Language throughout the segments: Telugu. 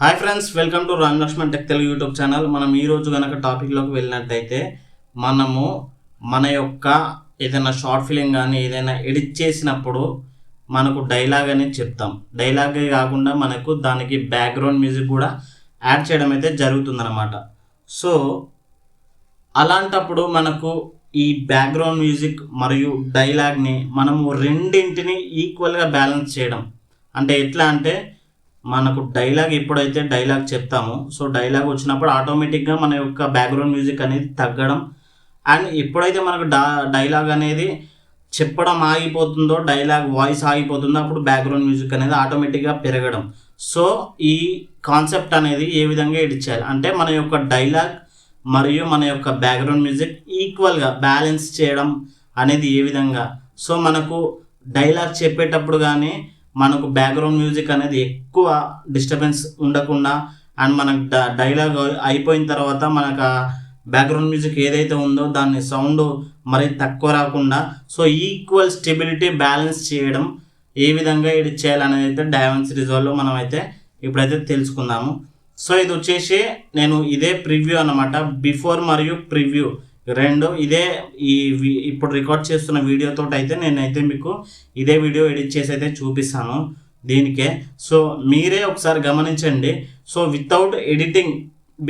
Hi friends, welcome to Ram Lakshman tech Telugu YouTube channel. మనం ఈరోజు కనుక టాపిక్లోకి వెళ్ళినట్టయితే మనము మన యొక్క ఏదైనా షార్ట్ ఫిలిం కానీ ఏదైనా ఎడిట్ చేసినప్పుడు మనకు డైలాగ్ అనేది చెప్తాం. డైలాగే కాకుండా మనకు దానికి బ్యాక్గ్రౌండ్ మ్యూజిక్ కూడా యాడ్ చేయడం అయితే జరుగుతుందన్నమాట. సో అలాంటప్పుడు మనకు ఈ బ్యాక్గ్రౌండ్ మ్యూజిక్ మరియు డైలాగ్ని మనము రెండింటిని ఈక్వల్గా బ్యాలెన్స్ చేయడం అంటే ఎట్లా అంటే మనకు డైలాగ్ ఎప్పుడైతే డైలాగ్ చెప్తామో సో డైలాగ్ వచ్చినప్పుడు ఆటోమేటిక్గా మన యొక్క బ్యాక్గ్రౌండ్ మ్యూజిక్ అనేది తగ్గడం అండ్ ఎప్పుడైతే మనకు డైలాగ్ అనేది చెప్పడం ఆగిపోతుందో డైలాగ్ వాయిస్ ఆగిపోతుందో అప్పుడు బ్యాక్గ్రౌండ్ మ్యూజిక్ అనేది ఆటోమేటిక్గా పెరగడం. సో ఈ కాన్సెప్ట్ అనేది ఏ విధంగా ఎడిట్ చేయాలి అంటే మన యొక్క డైలాగ్ మరియు మన యొక్క బ్యాక్గ్రౌండ్ మ్యూజిక్ ఈక్వల్గా బ్యాలెన్స్ చేయడం అనేది ఏ విధంగా. సో మనకు డైలాగ్ చెప్పేటప్పుడు కానీ మనకు బ్యాక్గ్రౌండ్ మ్యూజిక్ అనేది ఎక్కువ డిస్టర్బెన్స్ ఉండకుండా అండ్ మనకు డైలాగ్ అయిపోయిన తర్వాత మనకు బ్యాక్గ్రౌండ్ మ్యూజిక్ ఏదైతే ఉందో దాన్ని సౌండ్ మరి తక్కువ రాకుండా సో ఈక్వల్ స్టెబిలిటీ బ్యాలెన్స్ చేయడం ఏ విధంగా ఎడిట్ చేయాలనేది అయితే డయావెన్సీ రిజాల్వ్లో మనం అయితే ఇప్పుడైతే తెలుసుకుందాము. సో ఇది వచ్చేసి నేను ఇదే ప్రివ్యూ అన్నమాట, బిఫోర్ మరియు ప్రివ్యూ రెండు ఇదే ఇప్పుడు రికార్డ్ చేస్తున్న వీడియోతో అయితే నేనైతే మీకు ఇదే వీడియో ఎడిట్ చేసి అయితే చూపిస్తాను దీనికే. సో మీరే ఒకసారి గమనించండి. సో వితౌట్ ఎడిటింగ్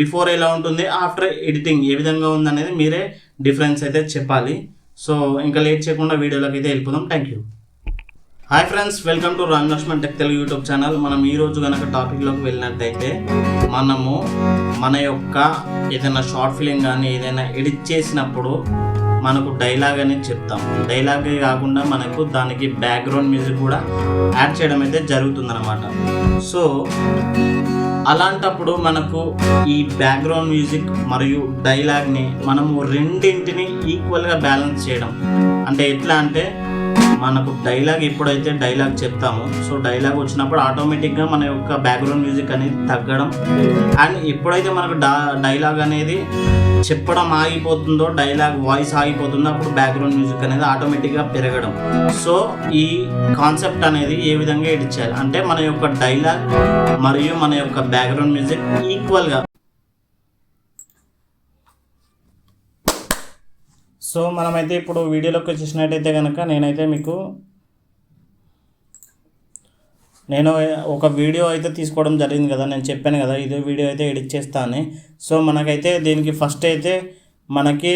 బిఫోర్ ఎలా ఉంటుంది, ఆఫ్టర్ ఎడిటింగ్ ఏ విధంగా ఉందనేది మీరే డిఫరెన్స్ అయితే చెప్పాలి. సో ఇంకా లేట్ చేయకుండా వీడియోలోకి అయితే వెళ్ళిపోదాం. Thank you. Hi friends, welcome to Ram Lakshman tech Telugu YouTube channel. మనం ఈరోజు కనుక టాపిక్లోకి వెళ్ళినట్టయితే మనము మన యొక్క ఏదైనా షార్ట్ ఫిలిం కానీ ఏదైనా ఎడిట్ చేసినప్పుడు మనకు డైలాగ్ అనేది చెప్తాం. డైలాగే కాకుండా మనకు దానికి బ్యాక్గ్రౌండ్ మ్యూజిక్ కూడా యాడ్ చేయడం అయితే జరుగుతుందన్నమాట. సో అలాంటప్పుడు మనకు ఈ బ్యాక్గ్రౌండ్ మ్యూజిక్ మరియు డైలాగ్ని మనము రెండింటిని ఈక్వల్గా బ్యాలెన్స్ చేయడం అంటే ఎట్లా అంటే మనకు డైలాగ్ ఎప్పుడైతే డైలాగ్ చెప్తామో సో డైలాగ్ వచ్చినప్పుడు ఆటోమేటిక్గా మన యొక్క బ్యాక్గ్రౌండ్ మ్యూజిక్ అనేది తగ్గడం అండ్ ఎప్పుడైతే మనకు డైలాగ్ అనేది చెప్పడం ఆగిపోతుందో డైలాగ్ వాయిస్ ఆగిపోతుందో అప్పుడు బ్యాక్గ్రౌండ్ మ్యూజిక్ అనేది ఆటోమేటిక్గా పెరగడం. సో ఈ కాన్సెప్ట్ అనేది ఏ విధంగా ఎడిట్ చేయాలి అంటే మన యొక్క డైలాగ్ మరియు మన యొక్క బ్యాక్గ్రౌండ్ మ్యూజిక్ ఈక్వల్గా. సో మనమైతే ఇప్పుడు వీడియోలోకి వచ్చేసినట్టయితే కనుక నేను ఒక వీడియో అయితే తీసుకోవడం జరిగింది కదా, నేను చెప్పాను కదా ఇదే వీడియో అయితే ఎడిట్ చేస్తాను. సో మనకైతే దీనికి ఫస్ట్ అయితే మనకి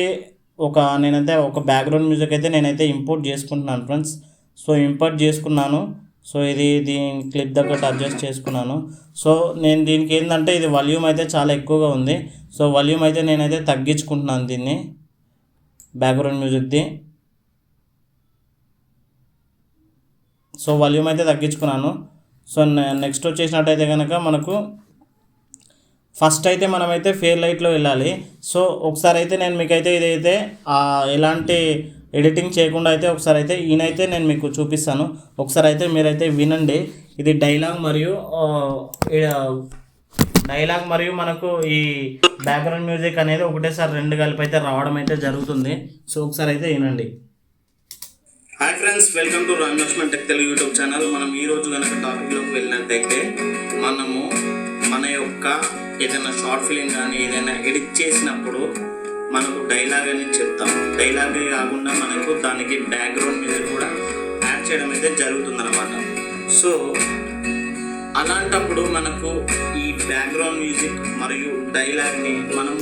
నేనైతే ఒక బ్యాక్గ్రౌండ్ మ్యూజిక్ అయితే నేనైతే ఇంపోర్ట్ చేసుకుంటున్నాను ఫ్రెండ్స్. సో ఇంపోర్ట్ చేసుకున్నాను. సో దీని క్లిప్ దగ్గర అడ్జస్ట్ చేసుకున్నాను. సో నేను దీనికి ఏంటంటే ఇది వాల్యూమ్ అయితే చాలా ఎక్కువగా ఉంది. సో వాల్యూమ్ అయితే నేనైతే తగ్గించుకుంటున్నాను దీన్ని బ్యాక్గ్రౌండ్ మ్యూజిక్ది. సో వాల్యూమ్ అయితే తగ్గించుకున్నాను. సో నెక్స్ట్ వచ్చేసినట్టయితే కనుక మనకు ఫస్ట్ అయితే మనమైతే ఫేర్ లైట్లో వెళ్ళాలి. సో ఒకసారి అయితే నేను మీకైతే ఇదైతే ఎలాంటి ఎడిటింగ్ చేయకుండా అయితే ఒకసారి అయితే ఈయనైతే నేను మీకు చూపిస్తాను. ఒకసారి అయితే మీరైతే వినండి. ఇది డైలాగ్ మరియు మనకు ఈ బ్యాక్గ్రౌండ్ మ్యూజిక్ అనేది ఒకటేసారి రెండు కలిపి అయితే రావడం అయితే జరుగుతుంది. సో ఒకసారి అయితే వినండి. Hi friends, welcome to Ram Lakshman tech Telugu YouTube channel. మనం ఈరోజు కనుక టాపిక్లోకి వెళ్ళినట్టయితే మనము మన యొక్క ఏదైనా షార్ట్ ఫిలిం కానీ ఏదైనా ఎడిట్ చేసినప్పుడు మనకు డైలాగ్ అనేది చెప్తాం. డైలాగే కాకుండా మనకు దానికి బ్యాక్గ్రౌండ్ మ్యూజిక్ కూడా యాడ్ చేయడం అయితే జరుగుతుందన్నమాట. సో అలాంటప్పుడు మనకు ఈ బ్యాక్గ్రౌండ్ మ్యూజిక్ మరియు డైలాగ్ని మనము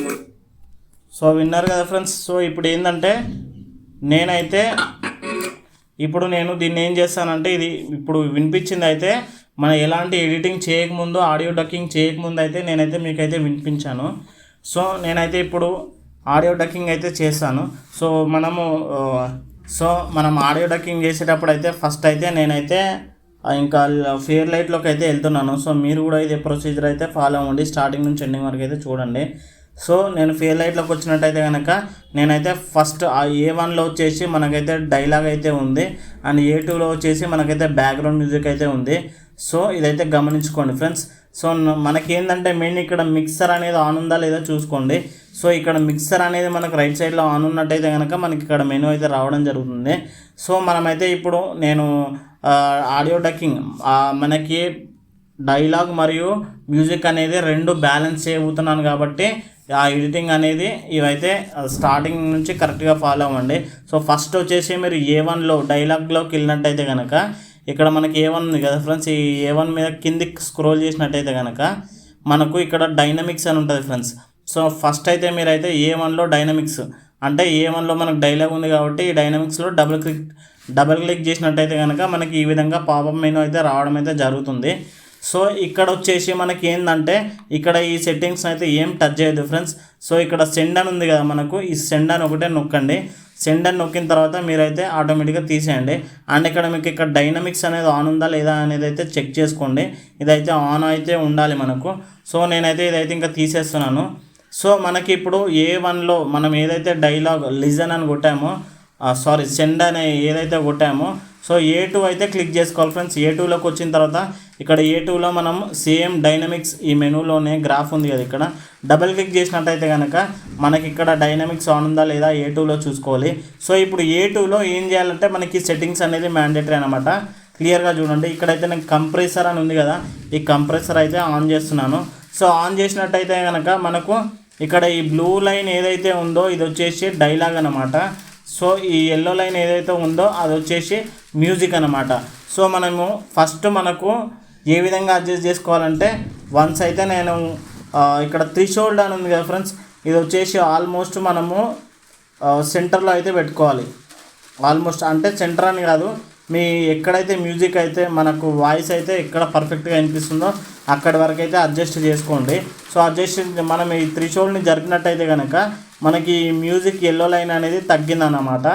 సో విన్నారు కదా ఫ్రెండ్స్. సో ఇప్పుడు ఏంటంటే నేను దీన్ని ఏం చేస్తానంటే ఇది ఇప్పుడు వినిపించింది అయితే మనం ఎలాంటి ఎడిటింగ్ చేయకముందు ఆడియో డక్కింగ్ చేయకముందు అయితే నేనైతే మీకైతే వినిపించాను. సో నేనైతే ఇప్పుడు ఆడియో డక్కింగ్ అయితే చేస్తాను. సో మనం ఆడియో డక్కింగ్ చేసేటప్పుడు అయితే ఫస్ట్ అయితే నేనైతే ఇంకా ఫేర్ లైట్లోకి అయితే వెళ్తున్నాను. సో మీరు కూడా ఇదే ప్రొసీజర్ అయితే ఫాలో అవ్వండి, స్టార్టింగ్ నుంచి ఎండింగ్ వరకు అయితే చూడండి. సో నేను ఫేర్ లైట్లోకి వచ్చినట్టయితే కనుక నేనైతే ఫస్ట్ A1లో వచ్చేసి మనకైతే డైలాగ్ అయితే ఉంది అండ్ A2లో వచ్చేసి మనకైతే బ్యాక్గ్రౌండ్ మ్యూజిక్ అయితే ఉంది. సో ఇదైతే గమనించుకోండి ఫ్రెండ్స్. సో మనకేంటంటే మెయిన్ ఇక్కడ మిక్సర్ అనేది ఆన్ ఉందా లేదా చూసుకోండి. సో ఇక్కడ మిక్సర్ అనేది మనకు రైట్ సైడ్లో ఆన్ ఉన్నట్టయితే కనుక మనకి ఇక్కడ మెనూ అయితే రావడం జరుగుతుంది. సో మనమైతే ఇప్పుడు నేను ఆడియో డక్కింగ్ మనకి డైలాగ్ మరియు మ్యూజిక్ అనేది రెండు బ్యాలెన్స్ చేయబోతున్నాను కాబట్టి ఆ ఎడిటింగ్ అనేది ఇవైతే స్టార్టింగ్ నుంచి కరెక్ట్గా ఫాలో అవ్వండి. సో ఫస్ట్ వచ్చేసి మీరు A1లో డైలాగ్లోకి వెళ్ళినట్టయితే కనుక ఇక్కడ మనకి A1 ఉంది కదా ఫ్రెండ్స్, ఈ A1 మీద కిందికి స్క్రోల్ చేసినట్టయితే కనుక మనకు ఇక్కడ డైనమిక్స్ అని ఉంటుంది ఫ్రెండ్స్. సో ఫస్ట్ అయితే మీరైతే A1లో డైనమిక్స్ అంటే A1లో మనకు డైలాగ్ ఉంది కాబట్టి ఈ డైనమిక్స్లో డబుల్ క్లిక్ చేసినట్టయితే కనుక మనకి ఈ విధంగా పాపప్ మెనూ అయితే రావడం అయితే జరుగుతుంది. సో ఇక్కడ వచ్చేసి మనకి ఏంటంటే ఇక్కడ ఈ సెట్టింగ్స్ అయితే ఏం టచ్ చేయదు ఫ్రెండ్స్. సో ఇక్కడ సెండ్ అని ఉంది కదా మనకు, ఈ సెండ్ అని ఒకటే నొక్కండి. సెండ్ అని నొక్కిన తర్వాత మీరైతే ఆటోమేటిక్గా తీసేయండి. అండ్ ఇక్కడ మీకు ఇక్కడ డైనమిక్స్ అనేది ఆన్ ఉందా లేదా అనేది అయితే చెక్ చేసుకోండి. ఇదైతే ఆన్ అయితే ఉండాలి మనకు. సో నేనైతే ఇదైతే ఇంకా తీసేస్తున్నాను. సో మనకి ఇప్పుడు A1లో మనం ఏదైతే డైలాగ్ లిజన్ అని కొట్టామో సెండ్ అని ఏదైతే కొట్టామో సో A2 అయితే క్లిక్ చేసుకోవాలి ఫ్రెండ్స్. A2లోకి వచ్చిన తర్వాత ఇక్కడ A2లో మనం సేమ్ డైనమిక్స్ ఈ మెనూలోనే గ్రాఫ్ ఉంది కదా, ఇక్కడ డబుల్ క్లిక్ చేసినట్టయితే కనుక మనకి ఇక్కడ డైనమిక్స్ ఆన్ ఉందా లేదా A2లో చూసుకోవాలి. సో ఇప్పుడు A2లో ఏం చేయాలంటే మనకి సెట్టింగ్స్ అనేది మ్యాండేటరీ అనమాట. క్లియర్గా చూడండి, ఇక్కడైతే నేను కంప్రెసర్ అని ఉంది కదా, ఈ కంప్రెసర్ అయితే ఆన్ చేస్తున్నాను. సో ఆన్ చేసినట్టయితే కనుక మనకు ఇక్కడ ఈ బ్లూ లైన్ ఏదైతే ఉందో ఇది వచ్చేసి డైలాగ్ అనమాట. సో ఈ ఎల్లో లైన్ ఏదైతే ఉందో అది వచ్చేసి మ్యూజిక్ అనమాట. సో మనము ఫస్ట్ మనకు ఏ విధంగా అడ్జస్ట్ చేసుకోవాలంటే వన్స్ అయితే నేను ఇక్కడ థ్రెషోల్డ్ అని ఉంది కదా ఫ్రెండ్స్, ఇది వచ్చేసి ఆల్మోస్ట్ మనము సెంటర్లో అయితే పెట్టుకోవాలి. ఆల్మోస్ట్ అంటే సెంటర్ అని కాదు, మీ ఎక్కడైతే మ్యూజిక్ అయితే మనకు వాయిస్ అయితే ఎక్కడ పర్ఫెక్ట్గా వినిపిస్తుందో అక్కడి వరకు అయితే అడ్జస్ట్ చేసుకోండి. సో అడ్జస్ట్ మనం ఈ థ్రెషోల్డ్ని జరిపినట్టయితే కనుక మనకి మ్యూజిక్ ఎల్లో లైన్ అనేది తగ్గిందన్నమాట.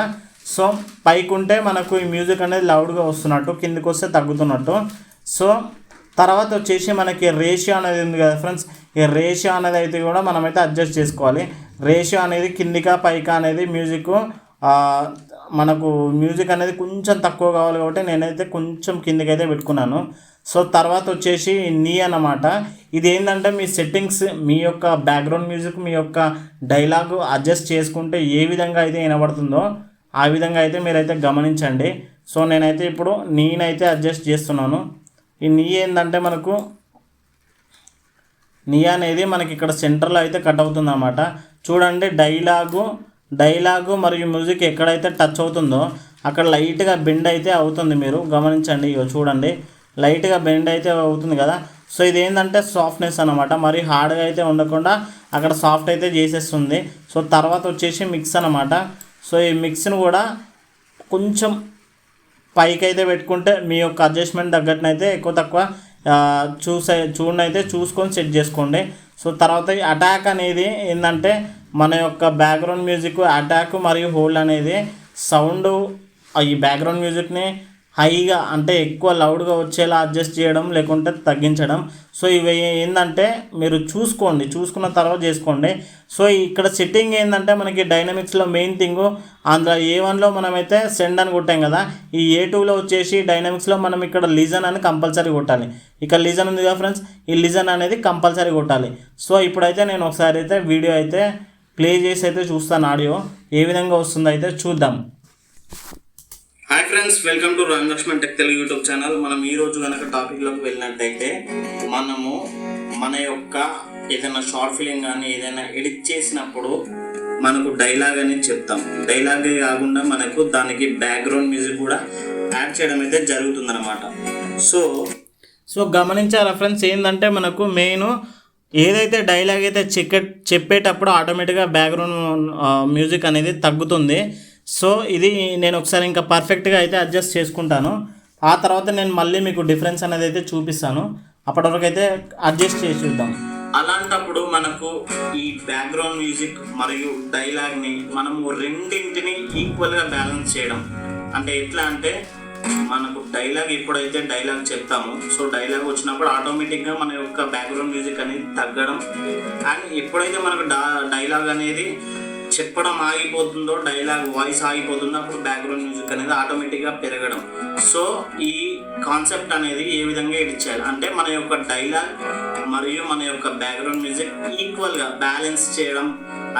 సో పైకి ఉంటే మనకు ఈ మ్యూజిక్ అనేది లౌడ్గా వస్తున్నట్టు, కిందికి వస్తే తగ్గుతున్నట్టు. సో తర్వాత వచ్చేసి మనకి రేషియో అనేది ఉంది కదా ఫ్రెండ్స్, ఈ రేషియో అనేది అయితే కూడా మనమైతే అడ్జస్ట్ చేసుకోవాలి. రేషియో అనేది కిందికా పైకా అనేది మ్యూజిక్ మనకు మ్యూజిక్ అనేది కొంచెం తక్కువ కావాలి కాబట్టి నేనైతే కొంచెం కిందకైతే పెట్టుకున్నాను. సో తర్వాత వచ్చేసి నీ అన్నమాట, ఇది ఏంటంటే మీ సెట్టింగ్స్ మీ యొక్క బ్యాక్గ్రౌండ్ మ్యూజిక్ మీ యొక్క డైలాగ్ అడ్జస్ట్ చేసుకుంటే ఏ విధంగా అయితే వినబడుతుందో ఆ విధంగా అయితే మీరైతే గమనించండి. సో నేనైతే ఇప్పుడు నేనైతే అడ్జస్ట్ చేస్తున్నాను. ఈ నీ ఏంటంటే మనకు నీ అనేది మనకి ఇక్కడ సెంటర్లో అయితే కట్ అవుతుంది అన్నమాట. చూడండి, డైలాగు మరియు మ్యూజిక్ ఎక్కడైతే టచ్ అవుతుందో అక్కడ లైట్గా బెండ్ అయితే అవుతుంది, మీరు గమనించండి. ఇగో చూడండి, లైట్గా బెండ్ అయితే అవుతుంది కదా. సో ఇది ఏంటంటే సాఫ్ట్నెస్ అనమాట, మరి హార్డ్గా అయితే ఉండకుండా అక్కడ సాఫ్ట్ అయితే చేసేస్తుంది. సో తర్వాత వచ్చేసి మిక్స్ అనమాట. సో ఈ మిక్స్ని కూడా కొంచెం పైకి అయితే పెట్టుకుంటే మీ యొక్క అడ్జస్ట్మెంట్ తగ్గట్టునైతే ఎక్కువ తక్కువ చూసుకొని సెట్ చేసుకోండి. సో తర్వాత ఈ అటాక్ అనేది ఏంటంటే మన యొక్క బ్యాక్గ్రౌండ్ మ్యూజిక్ అటాక్ మరియు హోల్డ్ అనేది సౌండ్ ఈ బ్యాక్గ్రౌండ్ మ్యూజిక్ని హైగా అంటే ఎక్కువ లౌడ్గా వచ్చేలా అడ్జస్ట్ చేయడం లేకుంటే తగ్గించడం. సో ఇవి ఏంటంటే మీరు చూసుకున్న తర్వాత చేసుకోండి. సో ఇక్కడ సెట్టింగ్ ఏంటంటే మనకి డైనమిక్స్లో మెయిన్ థింగ్ అందులో A1లో మనమైతే సెండ్ అని కొట్టాం కదా, ఈ A2లో వచ్చేసి డైనమిక్స్లో మనం ఇక్కడ లిజన్ అని కంపల్సరీ కొట్టాలి. ఇక్కడ లిజన్ ఉంది కదా ఫ్రెండ్స్, ఈ లిజన్ అనేది కంపల్సరీ కొట్టాలి. సో ఇప్పుడైతే నేను ఒకసారి అయితే వీడియో అయితే ప్లే చేసి అయితే చూస్తాను, ఆడియో ఏ విధంగా వస్తుందో అయితే చూద్దాం. Hi friends, welcome to Ram Lakshman tech Telugu YouTube channel. మనం ఈరోజు కనుక టాపిక్లోకి వెళ్ళినట్టయితే మనము మన యొక్క ఏదైనా షార్ట్ ఫిలిం కానీ ఏదైనా ఎడిట్ చేసినప్పుడు మనకు డైలాగ్ అనేది చెప్తాం. డైలాగే కాకుండా మనకు దానికి బ్యాక్గ్రౌండ్ మ్యూజిక్ కూడా యాడ్ చేయడం అయితే జరుగుతుందన్నమాట. సో గమనించారా ఫ్రెండ్స్, ఏంటంటే మనకు మెయిన్ ఏదైతే డైలాగ్ అయితే చెప్పేటప్పుడు ఆటోమేటిక్గా బ్యాక్గ్రౌండ్ మ్యూజిక్ అనేది తగ్గుతుంది. సో ఇది నేను ఒకసారి ఇంకా పర్ఫెక్ట్గా అయితే అడ్జస్ట్ చేసుకుంటాను. ఆ తర్వాత నేను మళ్ళీ మీకు డిఫరెన్స్ అనేది అయితే చూపిస్తాను. అప్పటి వరకు అయితే అడ్జస్ట్ చేసి చూద్దాం. అలాంటప్పుడు మనకు ఈ బ్యాక్గ్రౌండ్ మ్యూజిక్ మరియు డైలాగ్ని మనము రెండింటిని ఈక్వల్గా బ్యాలెన్స్ చేయడం అంటే ఎట్లా అంటే మనకు డైలాగ్ ఎప్పుడైతే డైలాగ్ చెప్తామో సో డైలాగ్ వచ్చినప్పుడు ఆటోమేటిక్గా మన యొక్క బ్యాక్గ్రౌండ్ మ్యూజిక్ అనేది తగ్గడం, అండ్ ఎప్పుడైతే మనకు డైలాగ్ అనేది చెప్పడం ఆగిపోతుందో డైలాగ్ వాయిస్ ఆగిపోతుందో అప్పుడు బ్యాక్గ్రౌండ్ మ్యూజిక్ అనేది ఆటోమేటిక్గా పెరగడం. సో ఈ కాన్సెప్ట్ అనేది ఏ విధంగా ఎడిట్ చేయాలి అంటే మన యొక్క డైలాగ్ మరియు మన యొక్క బ్యాక్గ్రౌండ్ మ్యూజిక్ ఈక్వల్గా బ్యాలెన్స్ చేయడం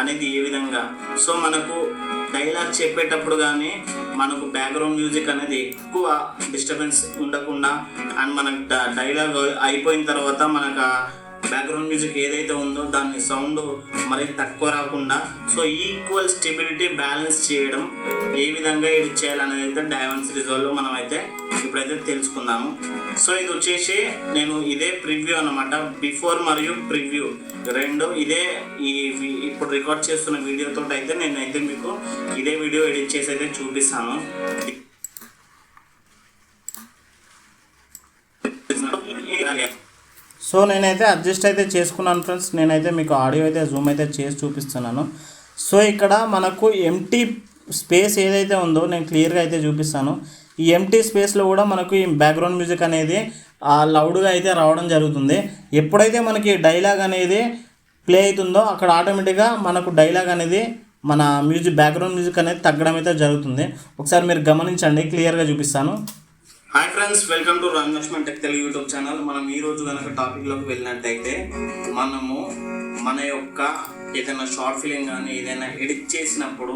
అనేది ఏ విధంగా. సో మనకు డైలాగ్ చెప్పేటప్పుడు కానీ మనకు బ్యాక్గ్రౌండ్ మ్యూజిక్ అనేది ఎక్కువ డిస్టర్బెన్స్ ఉండకుండా అండ్ మనకు డైలాగ్ అయిపోయిన తర్వాత మనకు బ్యాక్గ్రౌండ్ మ్యూజిక్ ఏదైతే ఉందో దాని సౌండ్ మరి తక్కువ రాకుండా సో ఈక్వల్ స్టెబిలిటీ బ్యాలెన్స్ చేయడం ఏ విధంగా ఎడిట్ చేయాలనేది అయితే డైవెన్స్ రిజాల్వ్లో మనం అయితే ఇప్పుడైతే తెలుసుకుందాము. సో ఇది వచ్చేసి నేను ఇదే ప్రివ్యూ అన్నమాట, బిఫోర్ మరియు ప్రివ్యూ రెండు ఇదే ఇప్పుడు రికార్డ్ చేస్తున్న వీడియోతో అయితే నేనైతే మీకు ఇదే వీడియో ఎడిట్ చేసి అయితే చూపిస్తాను. సో నేనైతే అడ్జస్ట్ అయితే చేసుకున్నాను ఫ్రెండ్స్. నేనైతే మీకు ఆడియో అయితే జూమ్ అయితే చేసి చూపిస్తున్నాను. సో ఇక్కడ మనకు ఎంటీ స్పేస్ ఏదైతే ఉందో నేను క్లియర్గా అయితే చూపిస్తాను. ఈ ఎంటీ స్పేస్లో కూడా మనకు ఈ బ్యాక్గ్రౌండ్ మ్యూజిక్ అనేది లౌడ్గా అయితే రావడం జరుగుతుంది. ఎప్పుడైతే మనకి డైలాగ్ అనేది ప్లే అవుతుందో అక్కడ ఆటోమేటిక్గా మనకు డైలాగ్ అనేది మన బ్యాక్గ్రౌండ్ మ్యూజిక్ అనేది తగ్గడం అయితే జరుగుతుంది. ఒకసారి మీరు గమనించండి, క్లియర్గా చూపిస్తాను. Hi friends, welcome to Ram Lakshman tech Telugu YouTube channel. మనం ఈరోజు కనుక టాపిక్లోకి వెళ్ళినట్టయితే మనము మన యొక్క ఏదైనా షార్ట్ ఫిలిం కానీ ఏదైనా ఎడిట్ చేసినప్పుడు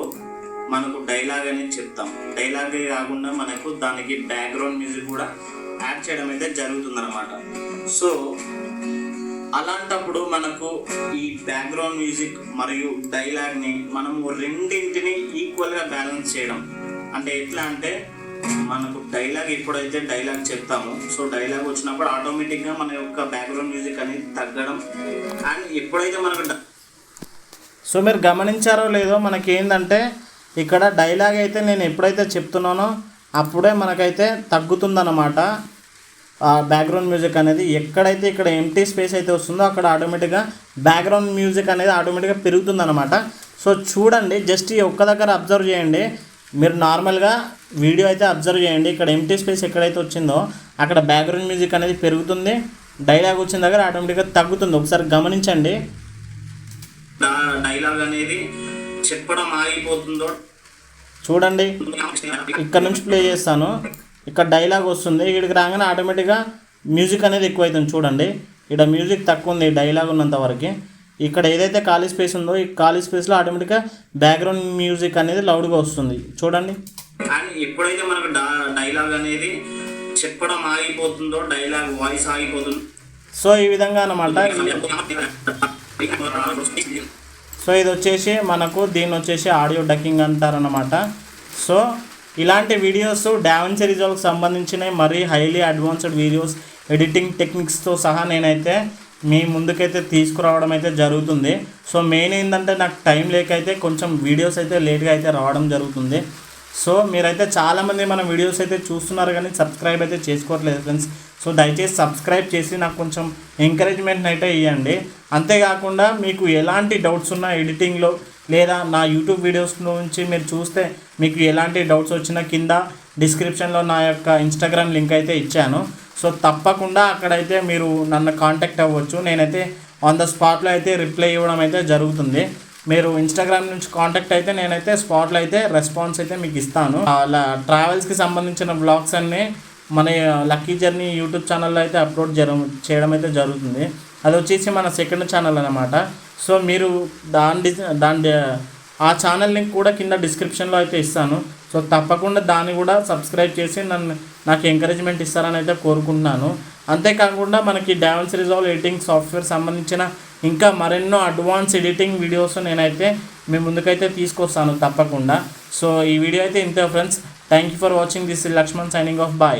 మనకు డైలాగ్ అనేది చెప్తాం. డైలాగే కాకుండా మనకు దానికి బ్యాక్గ్రౌండ్ మ్యూజిక్ కూడా యాడ్ చేయడం అయితే జరుగుతుందన్నమాట. సో అలాంటప్పుడు మనకు ఈ బ్యాక్గ్రౌండ్ మ్యూజిక్ మరియు డైలాగ్ని మనము రెండింటిని ఈక్వల్గా బ్యాలెన్స్ చేయడం అంటే ఎట్లా అంటే మనకు డైలాగ్ ఎప్పుడైతే డైలాగ్ చెప్తామో సో డైలాగ్ వచ్చినప్పుడు ఆటోమేటిక్గా మన యొక్క బ్యాక్గ్రౌండ్ మ్యూజిక్ అనేది తగ్గడం అండ్ ఎప్పుడైతే మనకు సో మీరు గమనించారో లేదో మనకి ఏంటంటే ఇక్కడ డైలాగ్ అయితే నేను ఎప్పుడైతే చెప్తున్నానో అప్పుడే మనకైతే తగ్గుతుందన్నమాట బ్యాక్గ్రౌండ్ మ్యూజిక్ అనేది. ఎక్కడైతే ఇక్కడ ఎంటీ స్పేస్ అయితే వస్తుందో అక్కడ ఆటోమేటిక్గా బ్యాక్గ్రౌండ్ మ్యూజిక్ అనేది ఆటోమేటిక్గా పెరుగుతుందన్నమాట. సో చూడండి, జస్ట్ ఈ ఒక్క దగ్గర అబ్జర్వ్ చేయండి. మీరు నార్మల్గా వీడియో అయితే అబ్జర్వ్ చేయండి. ఇక్కడ ఎంటీ స్పేస్ ఎక్కడైతే వచ్చిందో అక్కడ బ్యాక్గ్రౌండ్ మ్యూజిక్ అనేది పెరుగుతుంది, డైలాగ్ వచ్చిన దగ్గర ఆటోమేటిక్గా తగ్గుతుంది. ఒకసారి గమనించండి. డైలాగ్ అనేది చెప్పడం ఆగిపోతుందో చూడండి, ఇక్కడ నుంచి ప్లే చేస్తాను, ఇక్కడ డైలాగ్ వస్తుంది, ఇక్కడికి రాగానే ఆటోమేటిక్గా మ్యూజిక్ అనేది ఎక్కువైతుంది. చూడండి, ఇక్కడ మ్యూజిక్ తక్కువ ఉంది డైలాగ్ ఉన్నంత వరకు. ఇక్కడ ఏదైతే ఖాళీ స్పేస్ ఉందో ఈ ఖాళీ స్పేస్లో ఆటోమేటిక్గా బ్యాక్గ్రౌండ్ మ్యూజిక్ అనేది లౌడ్గా వస్తుంది. చూడండి, అండ్ ఎప్పుడైతే మనకు డైలాగ్ అనేది చెప్పడం ఆగిపోతుందో డైలాగ్ వాయిస్ ఆగిపోతుంది. సో ఈ విధంగా అన్నమాట. సో ఇది వచ్చేసి మనకు దీన్ని వచ్చేసి ఆడియో డక్కింగ్ అంటారన్నమాట. సో ఇలాంటి వీడియోస్ డావిన్సీ రిజాల్వ్కి సంబంధించినవి మరీ హైలీ అడ్వాన్స్డ్ వీడియోస్ ఎడిటింగ్ టెక్నిక్స్తో సహా నేనైతే మీ ముందుకైతే తీసుకురావడం అయితే జరుగుతుంది. సో మెయిన్ ఏంటంటే నాకు టైం లేక అయితే కొంచెం వీడియోస్ అయితే లేట్గా అయితే రావడం జరుగుతుంది. సో మీరైతే చాలామంది మన వీడియోస్ అయితే చూస్తున్నారు కానీ సబ్స్క్రైబ్ అయితే చేసుకోవట్లేదు ఫ్రెండ్స్. సో దయచేసి సబ్స్క్రైబ్ చేసి నాకు కొంచెం ఎంకరేజ్మెంట్ అయితే ఇవ్వండి. అంతేకాకుండా మీకు ఎలాంటి డౌట్స్ ఉన్నా ఎడిటింగ్లో లేదా నా యూట్యూబ్ వీడియోస్ నుంచి మీరు చూస్తే మీకు ఎలాంటి డౌట్స్ వచ్చినా కింద డిస్క్రిప్షన్లో నా యొక్క ఇన్స్టాగ్రామ్ లింక్ అయితే ఇచ్చాను. సో తప్పకుండా అక్కడైతే మీరు నన్ను కాంటాక్ట్ అవ్వచ్చు. నేనైతే ఆన్ ద స్పాట్లో అయితే రిప్లై ఇవ్వడం అయితే జరుగుతుంది. మీరు ఇన్స్టాగ్రామ్ నుంచి కాంటాక్ట్ అయితే నేనైతే స్పాట్లో అయితే రెస్పాన్స్ అయితే మీకు ఇస్తాను. అలా ట్రావెల్స్కి సంబంధించిన బ్లాగ్స్ అన్నీ మన లక్కీ జర్నీ యూట్యూబ్ ఛానల్లో అయితే అప్లోడ్ చేయడం అయితే జరుగుతుంది. అది వచ్చేసి మన సెకండ్ ఛానల్ అన్నమాట. సో మీరు దాని ఆ ఛానల్ లింక్ కూడా కింద డిస్క్రిప్షన్లో అయితే ఇస్తాను. సో తప్పకుండా దాన్ని కూడా సబ్స్క్రైబ్ చేసి నాకు ఎంకరేజ్మెంట్ ఇస్తారని అయితే కోరుకుంటున్నాను. అంతేకాకుండా మనకి డావిన్సీ రిజాల్వ్ ఎడిటింగ్ సాఫ్ట్వేర్ సంబంధించిన ఇంకా మరెన్నో అడ్వాన్స్ ఎడిటింగ్ వీడియోస్ నేనైతే మీ ముందుకైతే తీసుకొస్తాను తప్పకుండా. సో ఈ వీడియో అయితే ఇంతే friends. Thank you for watching. This is Lakshman signing off. Bye.